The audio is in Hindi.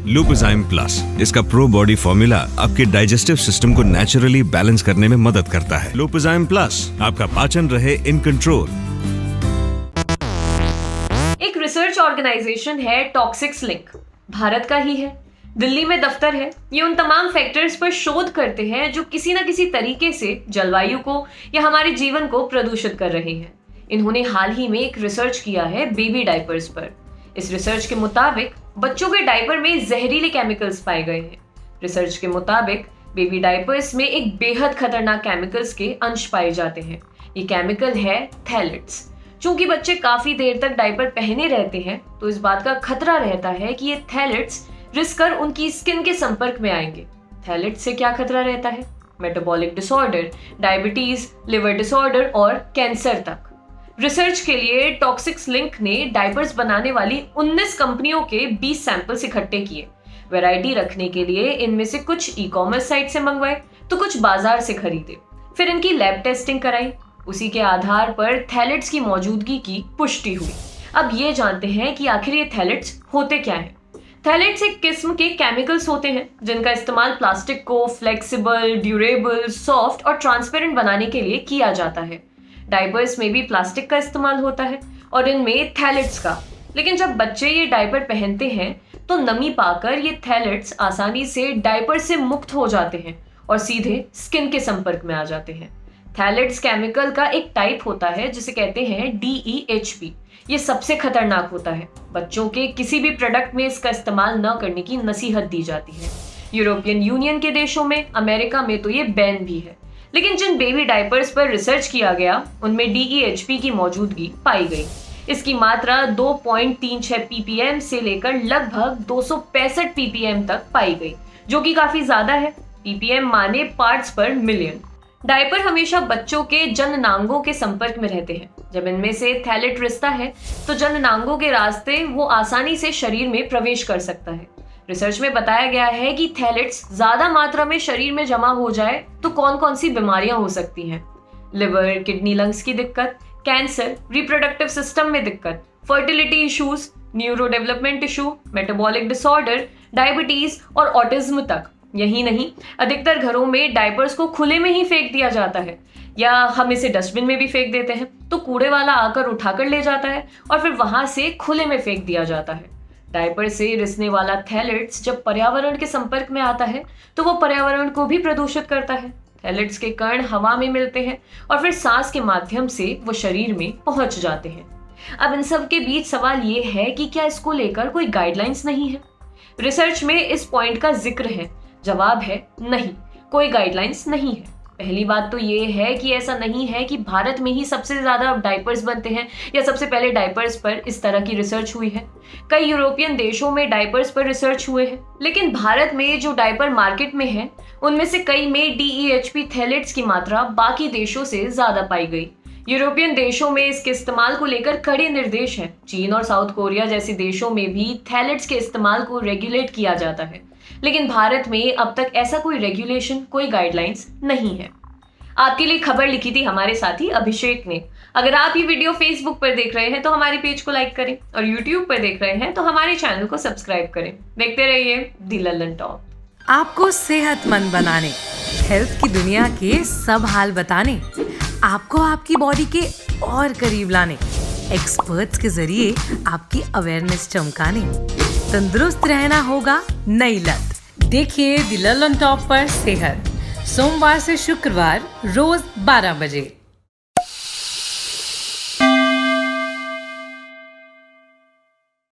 लुपिजाइम प्लस, इसका प्रो बॉडी फॉर्मूला आपके डाइजेस्टिव सिस्टम को नेचुरली बैलेंस करने में मदद करता है। लुपिजाइम प्लस, आपका पाचन रहे इन कंट्रोल। एक रिसर्च ऑर्गेनाइजेशन है टॉक्सिक्स लिंक, भारत का ही है, दिल्ली में दफ्तर है। ये उन तमाम फैक्टर्स पर शोध करते हैं जो किसी न किसी तरीके से जलवायु को या हमारे जीवन को प्रदूषित कर रहे हैं। इन्होंने हाल ही में एक रिसर्च किया है बेबी डायपर्स पर। इस रिसर्च के मुताबिक बच्चों के डायपर में जहरीले केमिकल्स पाए गए हैं। रिसर्च के मुताबिक बेबी डायपर्स में एक बेहद खतरनाक केमिकल्स के अंश पाए जाते हैं। ये केमिकल है थैलेट्स। चूंकि बच्चे काफी देर तक डायपर पहने रहते हैं, तो इस बात का खतरा रहता है कि ये थैलेट्स रिस्क कर उनकी स्किन के संपर्क में आएंगे। थैलेट्स से क्या खतरा रहता है? Metabolic disorder, diabetes, liver disorder और कैंसर तक। रिसर्च के लिए टॉक्सिक्स लिंक ने डायपर्स बनाने वाली 19 कंपनियों के 20 सैंपल्स इकट्ठे किए। वैरायटी रखने के लिए इनमें से कुछ ई कॉमर्स साइट से मंगवाए तो कुछ बाजार से खरीदे। फिर इनकी लैब टेस्टिंग कराई। उसी के आधार पर थैलेट्स की मौजूदगी की पुष्टि हुई। अब ये जानते हैं कि आखिर ये थैलेट्स होते क्या हैं। थैलेट्स एक किस्म के केमिकल्स होते हैं जिनका इस्तेमाल प्लास्टिक को फ्लेक्सिबल, ड्यूरेबल, सॉफ्ट और ट्रांसपेरेंट बनाने के लिए किया जाता है। डायपर्स में भी प्लास्टिक का इस्तेमाल होता है और इनमें थैलेट्स का। लेकिन जब बच्चे ये डायपर पहनते हैं तो नमी पाकर ये थैलेट्स आसानी से डायपर से मुक्त हो जाते हैं और सीधे स्किन के संपर्क में आ जाते हैं। थैलेट्स केमिकल का एक टाइप होता है जिसे कहते हैं DEHP। ये सबसे खतरनाक होता है। बच्चों के किसी भी प्रोडक्ट में इसका इस्तेमाल न करने की नसीहत दी जाती है। यूरोपियन यूनियन के देशों में, अमेरिका में तो ये बैन भी है। लेकिन जिन बेबी डायपर्स पर रिसर्च किया गया उनमें DEHP की मौजूदगी पाई गई। इसकी मात्रा 2.36 ppm से लेकर लगभग 265 ppm तक पाई गई, जो कि काफी ज्यादा है। ppm माने पार्ट्स पर मिलियन। डायपर हमेशा बच्चों के जननांगों के संपर्क में रहते हैं। जब इनमें से थैलेट रिश्ता है तो जननांगों के रास्ते वो आसानी से शरीर में प्रवेश कर सकता है। रिसर्च में बताया गया है कि थैलेट्स ज्यादा मात्रा में शरीर में जमा हो जाए तो कौन कौन सी बीमारियां हो सकती हैं। लिवर, किडनी, लंग्स की दिक्कत, कैंसर, रिप्रोडक्टिव सिस्टम में दिक्कत, fertility issues, neuro development issue, metabolic disorder, diabetes और ऑटिज्म तक। यही नहीं, अधिकतर घरों में डायपर्स को खुले में ही फेंक दिया जाता है या हम इसे डस्टबिन में भी फेंक देते हैं तो कूड़े वाला आकर उठाकर ले जाता है और फिर वहां से खुले में फेंक दिया जाता है। डायपर से रिसने वाला थैलेट्स जब पर्यावरण के संपर्क में आता है तो वो पर्यावरण को भी प्रदूषित करता है। थैलेट्स के कण हवा में मिलते हैं और फिर सांस के माध्यम से वो शरीर में पहुंच जाते हैं। अब इन सब के बीच सवाल ये है कि क्या इसको लेकर कोई गाइडलाइंस नहीं है? रिसर्च में इस पॉइंट का जिक्र है। जवाब है नहीं, कोई गाइडलाइंस नहीं है। पहली बात तो ये है कि ऐसा नहीं है कि भारत में ही सबसे ज्यादा डायपर्स बनते हैं या सबसे पहले डायपर्स पर इस तरह की रिसर्च हुई है। कई यूरोपियन देशों में डायपर्स पर रिसर्च हुए हैं, लेकिन भारत में जो डायपर मार्केट में है उनमें से कई में DEHP थैलेट्स की मात्रा बाकी देशों से ज्यादा पाई गई। यूरोपियन देशों में इसके इस्तेमाल को लेकर कड़े निर्देश हैं। चीन और साउथ कोरिया जैसे देशों में भी थैलेट्स के इस्तेमाल को रेगुलेट किया जाता है, लेकिन भारत में अब तक ऐसा कोई रेगुलेशन, कोई गाइडलाइंस नहीं है। आपके लिए खबर लिखी थी हमारे साथी अभिषेक ने। अगर आप ये वीडियो फेसबुक पर देख रहे हैं तो हमारे पेज को लाइक करें और यूट्यूब पर देख रहे हैं तो हमारे चैनल को सब्सक्राइब करें। देखते रहिए दी लल्लन टॉप। आपको सेहतमंद बनाने, हेल्थ की दुनिया के सब हाल बताने, आपको आपकी बॉडी के और करीब लाने, एक्सपर्ट्स के जरिए आपकी अवेयरनेस चमकाने, तंदुरुस्त रहना होगा नई लत। देखिए दी लल्लन टॉप पर सेहत, सोमवार से शुक्रवार रोज 12 बजे।